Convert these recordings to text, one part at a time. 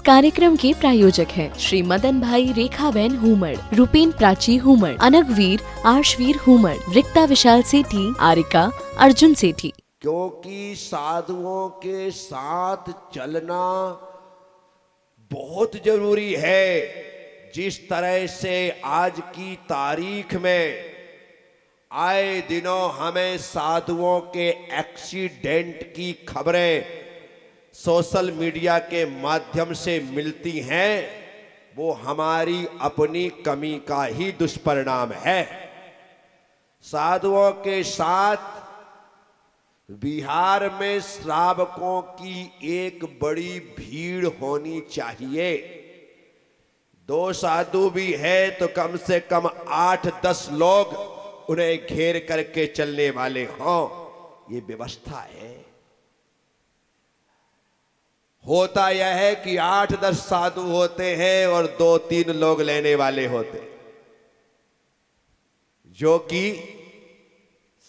कार्यक्रम के प्रायोजक हैं श्री मदन भाई रेखाबेन हुमड़, रूपेन प्राची हुमड़, अनगवीर आर्शवीर हुमड़, रिक्ता विशाल सेठी, आरिका अर्जुन सेठी। क्योंकि साधुओं के साथ चलना बहुत जरूरी है। जिस तरह से आज की तारीख में आए दिनों हमें साधुओं के एक्सीडेंट की खबरें सोशल मीडिया के माध्यम से मिलती हैं, वो हमारी अपनी कमी का ही दुष्परिणाम है। साधुओं के साथ बिहार में श्रावकों की एक बड़ी भीड़ होनी चाहिए। 2 साधु भी है तो कम से कम 8-10 लोग उन्हें घेर करके चलने वाले हों, ये व्यवस्था है। होता यह है कि 8-10 साधु होते हैं और 2-3 लोग लेने वाले होते, जो कि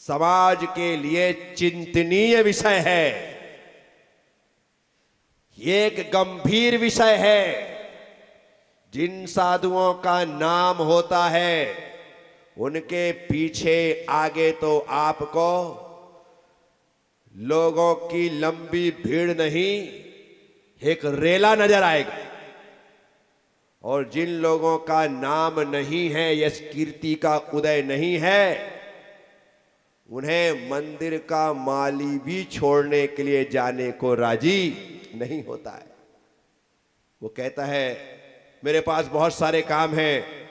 समाज के लिए चिंतनीय विषय है। एक गंभीर विषय है। जिन साधुओं का नाम होता है उनके पीछे आगे तो आपको लोगों की लंबी भीड़ नहीं, एक रेला नजर आएगा। और जिन लोगों का नाम नहीं है, यश कीर्ति का उदय नहीं है, उन्हें मंदिर का माली भी छोड़ने के लिए जाने को राजी नहीं होता है। वो कहता है मेरे पास बहुत सारे काम हैं,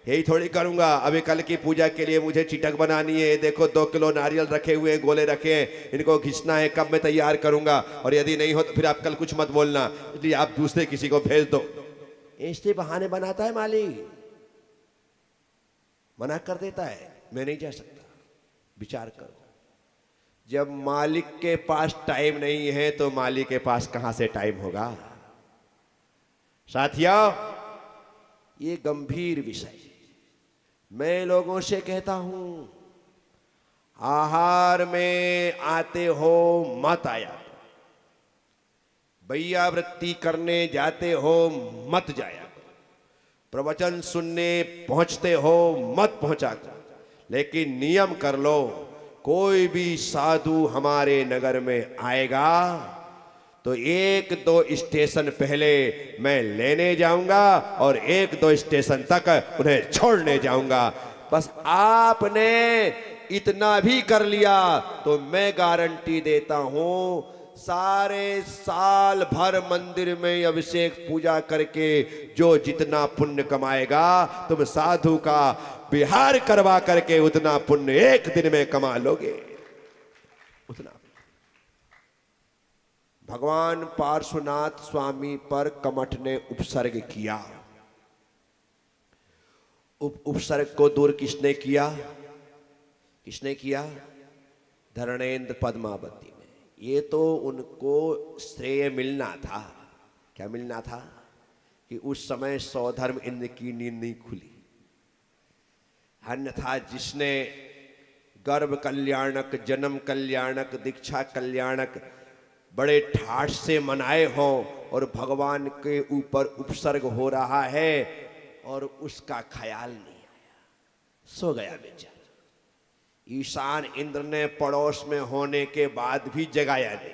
यही थोड़ी करूंगा। अभी कल की पूजा के लिए मुझे चिटक बनानी है, देखो 2 किलो नारियल रखे हुए हैं, गोले रखे हैं, इनको घिसना है, कब मैं तैयार करूंगा, और यदि नहीं हो तो फिर आप कल कुछ मत बोलना, इसलिए आप दूसरे किसी को भेज दो। ऐसे बहाने बनाता है माली, मना कर देता है, मैं नहीं जा सकता। विचार करो, जब मालिक के पास टाइम नहीं है तो मालिक के पास कहां से टाइम होगा। साथियों, ये गंभीर विषय। मैं लोगों से कहता हूं, आहार में आते हो मत आया, भैया वृत्ति करने जाते हो मत जाया, प्रवचन सुनने पहुंचते हो मत पहुंचा, लेकिन नियम कर लो, कोई भी साधु हमारे नगर में आएगा तो 1-2 स्टेशन पहले मैं लेने जाऊंगा और 1-2 स्टेशन तक उन्हें छोड़ने जाऊंगा। बस आपने इतना भी कर लिया तो मैं गारंटी देता हूं, सारे साल भर मंदिर में अभिषेक पूजा करके जो जितना पुण्य कमाएगा, तुम साधु का विहार करवा करके उतना पुण्य एक दिन में कमा लोगे। उतना भगवान पार्श्वनाथ स्वामी पर कमठ ने उपसर्ग किया। उपसर्ग को दूर किसने किया? किसने किया? धरणेन्द्र पद्मावती ने। ये तो उनको श्रेय मिलना था। क्या मिलना था? कि उस समय सौधर्म इंद्र की नींद नहीं खुली। अन्यथा जिसने गर्भ कल्याणक, जन्म कल्याणक, दीक्षा कल्याणक बड़े ठाठ से मनाए हों और भगवान के ऊपर उपसर्ग हो रहा है और उसका ख्याल नहीं आया, सो गया बेचारा। ईशान इंद्र ने पड़ोस में होने के बाद भी जगाया नहीं।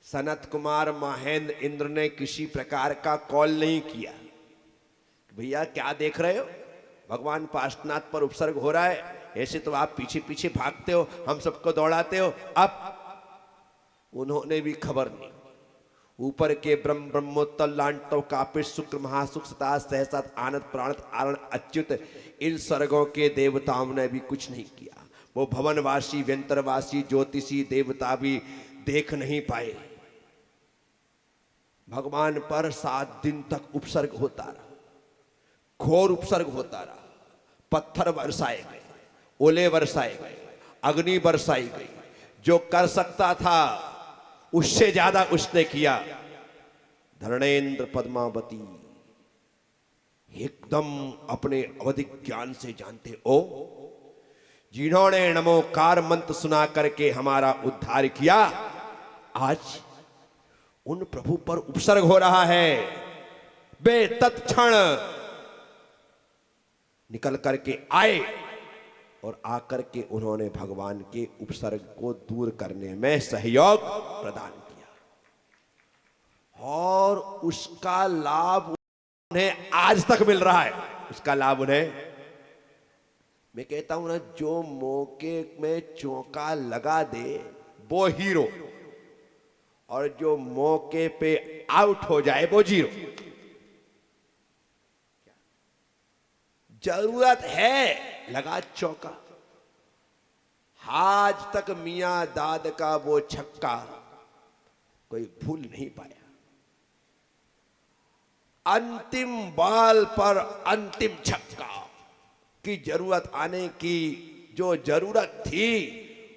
सनत कुमार महेंद्र इंद्र ने किसी प्रकार का कॉल नहीं किया, भैया क्या देख रहे हो, भगवान पार्श्वनाथ पर उपसर्ग हो रहा है, ऐसे तो आप पीछे पीछे भागते हो, हम सबको दौड़ाते हो। अब उन्होंने भी खबर नहीं। ऊपर के ब्रह्म ब्रह्मोत्तर लांटव कापिश शुक्र महासुख सता सहसत आनंद प्राणत आरण अच्युत, इन स्वर्गों के देवताओं ने भी कुछ नहीं किया। वो भवनवासी, व्यंतरवासी, ज्योतिषी देवता भी देख नहीं पाए। भगवान पर 7 दिन तक उपसर्ग होता रहा, घोर उपसर्ग होता रहा। पत्थर बरसाए गए, ओले बरसाए गए, अग्नि बरसाई गई। जो कर सकता था उससे ज्यादा उसने किया। धरणेन्द्र पद्मावती एकदम अपने अवधिक ज्ञान से जानते हो, जिन्होंने नमोकार मंत्र सुना करके हमारा उद्धार किया, आज उन प्रभु पर उपसर्ग हो रहा है। वे तत्क्षण निकल करके आए और आकर के उन्होंने भगवान के उपसर्ग को दूर करने में सहयोग प्रदान किया और उसका लाभ उन्हें आज तक मिल रहा है। उसका लाभ उन्हें, मैं कहता हूं ना, जो मौके में चौका लगा दे वो हीरो, और जो मौके पे आउट हो जाए वो जीरो। जरूरत है लगा चौका। आज तक मियां दाद का वो छक्का कोई भूल नहीं पाया। अंतिम बॉल पर अंतिम छक्का की जरूरत आने की जो जरूरत थी,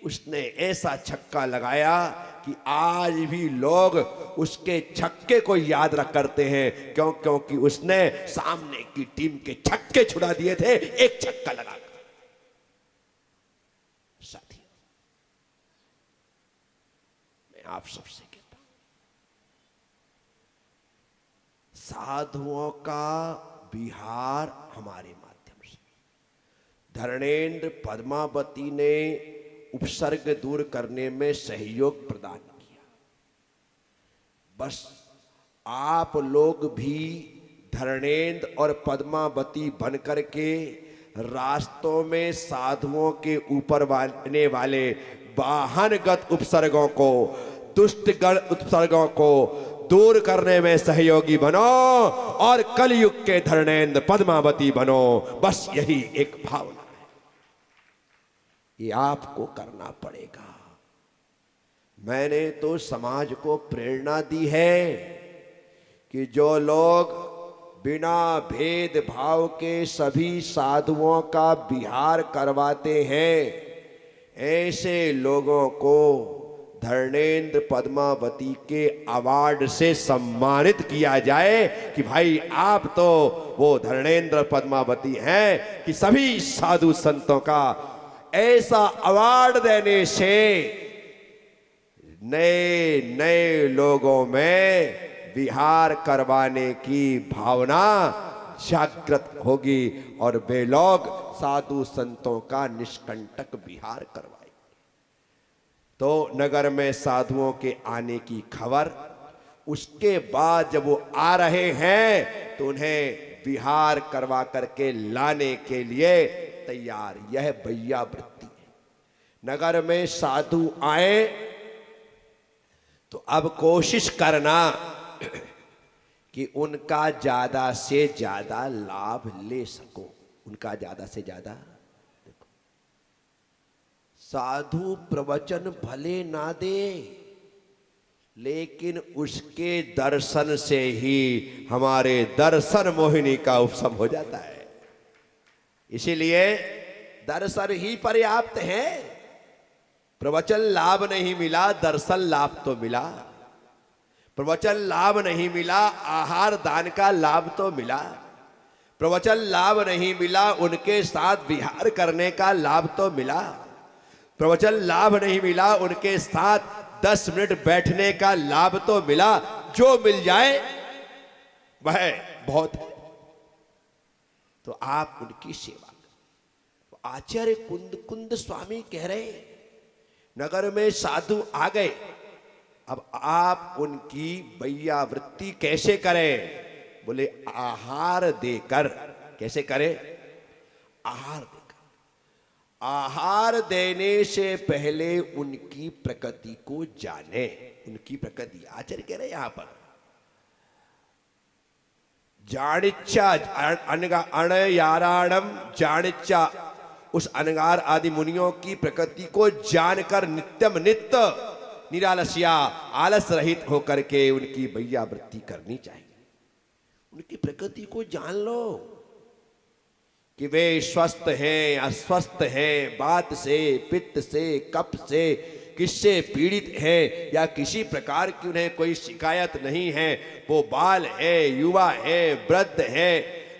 उसने ऐसा छक्का लगाया कि आज भी लोग उसके छक्के को याद रख करते हैं। क्योंकि उसने सामने की टीम के छक्के छुड़ा दिए थे एक छक्का लगाकर। साथी, मैं आप सबसे कहता हूं, साधुओं का विहार हमारे माध्यम से, धर्मेंद्र पद्मावती ने उपसर्ग दूर करने में सहयोग प्रदान किया। बस आप लोग भी धर्मेंद्र और पद्मावती बनकर के रास्तों में साधुओं के ऊपर आने वाले वाहनगत उपसर्गों को, दुष्टगण उपसर्गों को दूर करने में सहयोगी बनो और कलयुग के धर्मेंद्र पद्मावती बनो। बस यही एक भावना, ये आपको करना पड़ेगा। मैंने तो समाज को प्रेरणा दी है कि जो लोग बिना भेदभाव के सभी साधुओं का विहार करवाते हैं, ऐसे लोगों को धर्मेंद्र पद्मावती के अवार्ड से सम्मानित किया जाए कि भाई आप तो वो धर्मेंद्र पद्मावती हैं कि सभी साधु संतों का ऐसा अवार्ड देने से नए नए लोगों में विहार करवाने की भावना जागृत होगी और वे लोग साधु संतों का निष्कंटक विहार करवाएंगे। तो नगर में साधुओं के आने की खबर, उसके बाद जब वो आ रहे हैं तो उन्हें विहार करवा करके लाने के लिए तैयार, यह भैया वृत्ति है। नगर में साधु आए तो अब कोशिश करना कि उनका ज्यादा से ज्यादा लाभ ले सको। उनका ज्यादा से ज्यादा, देखो, साधु प्रवचन भले ना दे, लेकिन उसके दर्शन से ही हमारे दर्शन मोहिनी का उपशम हो जाता है। इसीलिए दर्शन ही पर्याप्त है। प्रवचन लाभ नहीं मिला, दर्शन लाभ तो मिला। प्रवचन लाभ नहीं मिला, आहार दान का लाभ तो मिला। प्रवचन लाभ नहीं मिला, उनके साथ विहार करने का लाभ तो मिला। प्रवचन लाभ नहीं मिला, उनके साथ 10 मिनट बैठने का लाभ तो मिला। जो मिल जाए वह बहुत है। तो आप उनकी सेवा करें। आचार्य कुंद स्वामी कह रहे हैं, नगर में साधु आ गए, अब आप उनकी वैयावृत्ति कैसे करें? बोले आहार देकर। कैसे करें? आहार देकर। आहार देने से पहले उनकी प्रकृति को जाने। उनकी प्रकृति आचार्य कह रहे यहां पर, जानिच्चा अनयाराणम जानिच्चा, उस अनगार आदि मुनियों की प्रकृति को जानकर नित्यम नित्य निरालस्या आलस रहित होकर के उनकी वैयावृत्ति करनी चाहिए। उनकी प्रकृति को जान लो कि वे स्वस्थ हैं, अस्वस्थ हैं, वात से, पित्त से, कफ से, किससे पीड़ित हैं या किसी प्रकार की उन्हें कोई शिकायत नहीं है। वो बाल है, युवा है, वृद्ध है,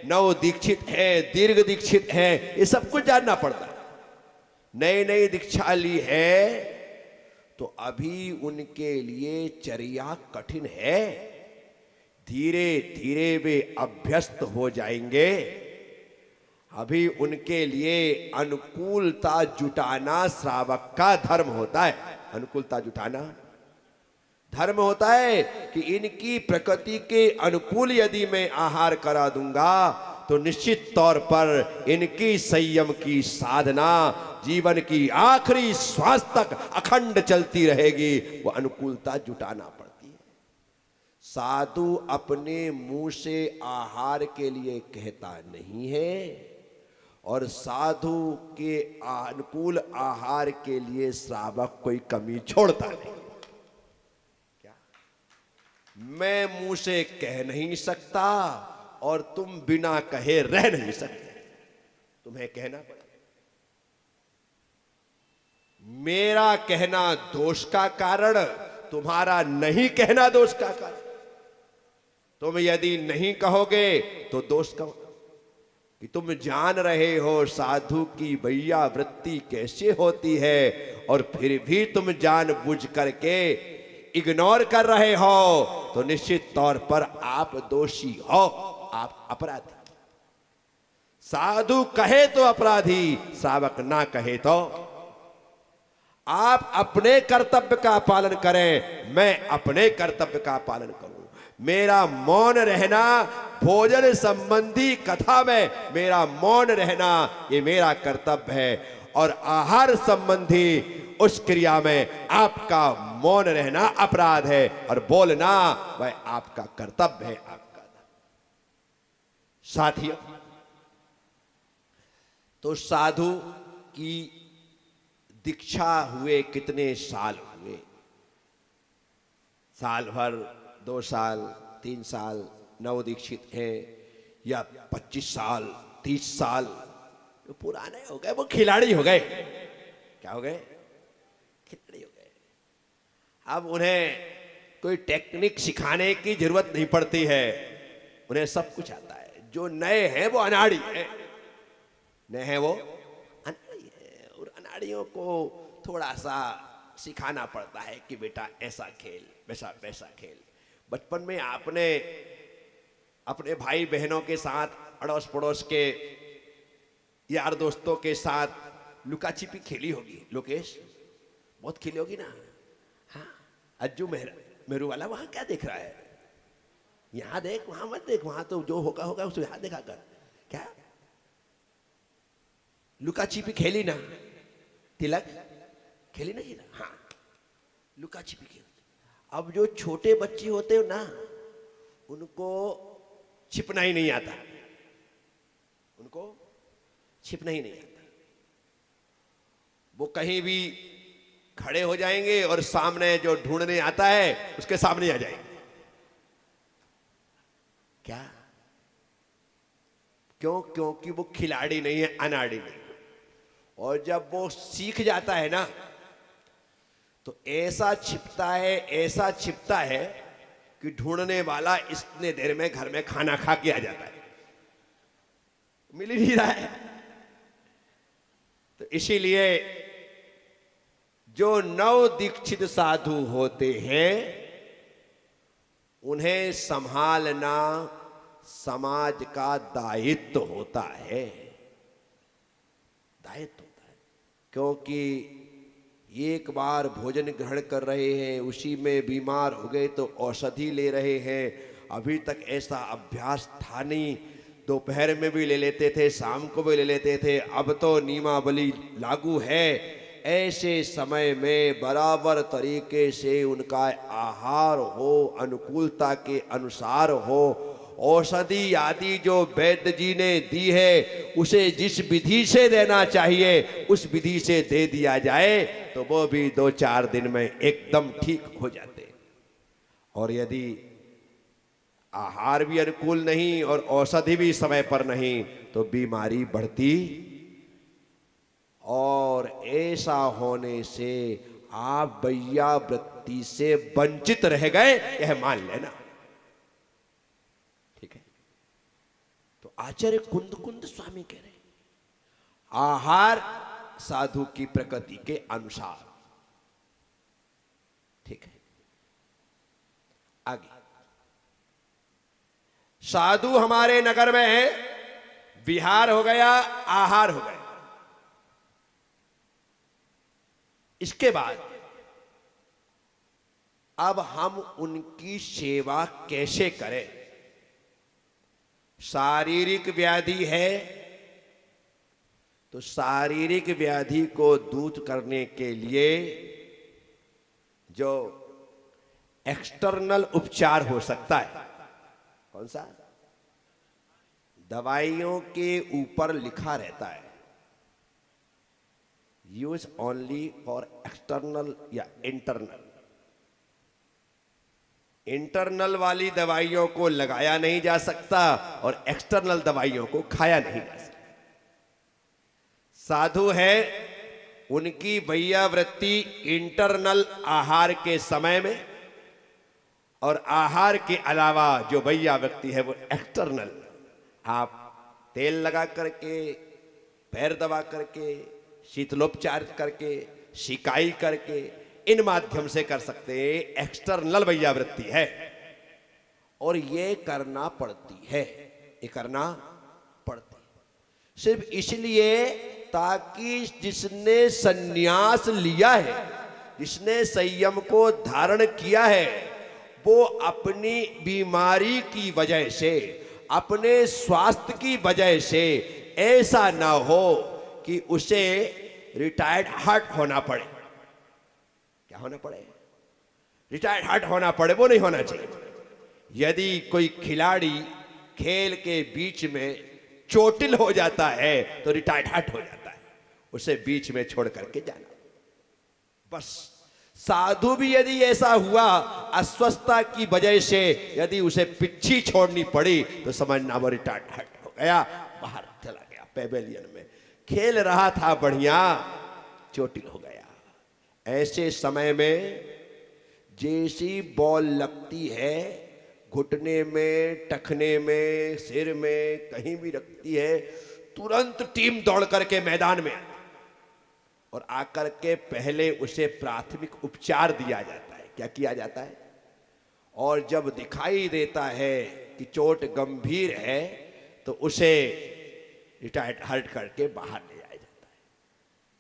नव दीक्षित है, दीर्घ दीक्षित है, ये सब कुछ जानना पड़ता है। नई नई दीक्षा ली है तो अभी उनके लिए चर्या कठिन है। धीरे धीरे वे अभ्यस्त हो जाएंगे। अभी उनके लिए अनुकूलता जुटाना श्रावक का धर्म होता है। अनुकूलता जुटाना धर्म होता है कि इनकी प्रकृति के अनुकूल यदि मैं आहार करा दूंगा तो निश्चित तौर पर इनकी संयम की साधना जीवन की आखिरी श्वास तक अखंड चलती रहेगी। वो अनुकूलता जुटाना पड़ती है। साधु अपने मुंह से आहार के लिए कहता नहीं है और साधु के अनुकूल आहार के लिए श्रावक कोई कमी छोड़ता नहीं। मैं मुंह से कह नहीं सकता और तुम बिना कहे रह नहीं सकते, तुम्हें कहना पड़ेगा। मेरा कहना दोष का कारण, तुम्हारा नहीं कहना दोष का कारण। तुम यदि नहीं कहोगे तो दोष कहो कि तुम जान रहे हो साधु की भैया वृत्ति कैसे होती है और फिर भी तुम जानबूझ करके इग्नोर कर रहे हो, तो निश्चित तौर पर आप दोषी हो, आप अपराधी। साधु कहे तो अपराधी, श्रावक ना कहे तो। आप अपने कर्तव्य का पालन करें, मैं अपने कर्तव्य का पालन करूं। मेरा मौन रहना भोजन संबंधी कथा में, मेरा मौन रहना ये मेरा कर्तव्य है और आहार संबंधी उस क्रिया में आपका मौन रहना अपराध है और बोलना वह आपका कर्तव्य है, आपका धर्म। साथियों, तो साधु की दीक्षा हुए कितने साल हुए? साल भर, 2 साल, 3 साल नव दीक्षित हैं या 25 साल, 30 साल? वो पुराने हो गए, वो खिलाड़ी हो गए। क्या हो गए? खिलाड़ी हो गए। अब उन्हें कोई टेक्निक सिखाने की जरूरत नहीं पड़ती है, उन्हें सब कुछ आता है। जो नए हैं वो अनाड़ी हैं, नए हैं वो अनाड़ी है और अनाड़ियों को थोड़ा सा सिखाना पड़ता है कि बेटा ऐसा खेल, वैसा वैसा खेल। बचपन में आपने अपने भाई बहनों के साथ, अड़ोस पड़ोस के यार दोस्तों के साथ लुका छिपी खेली होगी। लोकेश, बहुत खेली होगी ना? हाँ, अज्जू मेरू वाला वहां क्या देख रहा है? यहां देख, वहां मत देख, वहां तो जो होगा होगा उसको यहां देखा कर। क्या लुका छिपी खेली ना? तिलक खेली नहीं ना? हाँ, लुका छिपी खेली। अब जो छोटे बच्चे होते हो ना, उनको छिपना ही नहीं आता, उनको छिपना ही नहीं आता। वो कहीं भी खड़े हो जाएंगे और सामने जो ढूंढने आता है उसके सामने आ जाएंगे। क्या? क्यों? क्योंकि वो खिलाड़ी नहीं है, अनाड़ी नहीं। और जब वो सीख जाता है ना, तो ऐसा छिपता है, ऐसा छिपता है कि ढूंढने वाला इतने देर में घर में खाना खा के आ जाता है, मिल ही नहीं रहा है। तो इसीलिए जो नव दीक्षित साधु होते हैं उन्हें संभालना समाज का दायित्व होता है, दायित्व होता है। क्योंकि एक बार भोजन ग्रहण कर रहे हैं, उसी में बीमार हो गए तो औषधि ले रहे हैं। अभी तक ऐसा अभ्यास था नहीं, दोपहर में भी ले लेते थे, शाम को भी ले लेते थे, अब तो नियमावली लागू है। ऐसे समय में बराबर तरीके से उनका आहार हो, अनुकूलता के अनुसार हो। औषधि आदि जो वैद्य जी ने दी है उसे जिस विधि से देना चाहिए उस विधि से दे दिया जाए तो वो भी 2-4 दिन में एकदम ठीक हो जाते। और यदि आहार भी अनुकूल नहीं और औषधि भी समय पर नहीं तो बीमारी बढ़ती। और ऐसा होने से आप भैया वृत्ति से वंचित रह गए, यह मान लेना। ठीक है? तो आचार्य कुंद स्वामी कह रहे आहार साधु की प्रकृति के अनुसार, ठीक है, आगे। साधु हमारे नगर में है, विहार हो गया, आहार हो गया। इसके बाद अब हम उनकी सेवा कैसे करें? शारीरिक व्याधि है तो शारीरिक व्याधि को दूर करने के लिए जो एक्सटर्नल उपचार हो सकता है, कौन सा? दवाइयों के ऊपर लिखा रहता है यूज ओनली फॉर एक्सटर्नल या इंटरनल। इंटरनल वाली दवाइयों को लगाया नहीं जा सकता और एक्सटर्नल दवाइयों को खाया नहीं जा सकता। साधु है, उनकी वैयावृत्ति इंटरनल आहार के समय में, और आहार के अलावा जो वैयावृत्ति है वो एक्सटर्नल, आप तेल लगा करके, पैर दबा करके, शीतलोपचार करके, सिकाई करके, इन माध्यम से कर सकते हैं। एक्सटर्नल वैयावृत्ति है और ये करना पड़ती है, ये करना पड़ती है सिर्फ इसलिए ताकि जिसने सन्यास लिया है, जिसने संयम को धारण किया है, वो अपनी बीमारी की वजह से, अपने स्वास्थ्य की वजह से ऐसा ना हो कि उसे रिटायर्ड हार्ट होना पड़े। क्या होना पड़े? रिटायर्ड हार्ट होना पड़े, वो नहीं होना चाहिए। यदि कोई खिलाड़ी खेल के बीच में चोटिल हो जाता है तो रिटायर्ड हार्ट हो जाता है, उसे बीच में छोड़ करके जाना बस। साधु भी यदि ऐसा हुआ, अस्वस्थता की वजह से यदि उसे पिच्छी छोड़नी पड़ी तो समझना वो रिटायर्ड हार्ट हो गया, बाहर चला गया पेवेलियन में, खेल रहा था बढ़िया, चोटिल हो गया। ऐसे समय में जैसी बॉल लगती है, घुटने में, टखने में, सिर में, कहीं भी लगती है, तुरंत टीम दौड़ करके मैदान में और आकर के पहले उसे प्राथमिक उपचार दिया जाता है। क्या किया जाता है? और जब दिखाई देता है कि चोट गंभीर है तो उसे रिटायर्ड हार्ट करके बाहर ले जाया जाता है।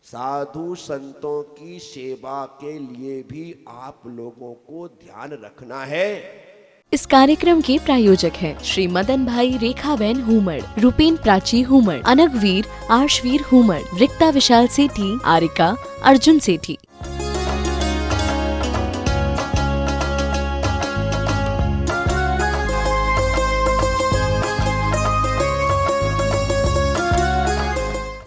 साधु संतों की सेवा के लिए भी आप लोगों को ध्यान रखना है। इस कार्यक्रम के प्रायोजक हैं श्री मदन भाई रेखाबेन हुमड़, रूपेन प्राची हुमड़, अनगवीर आर्शवीर हुमड़, रिक्ता विशाल सेठी, आरिका अर्जुन सेठी।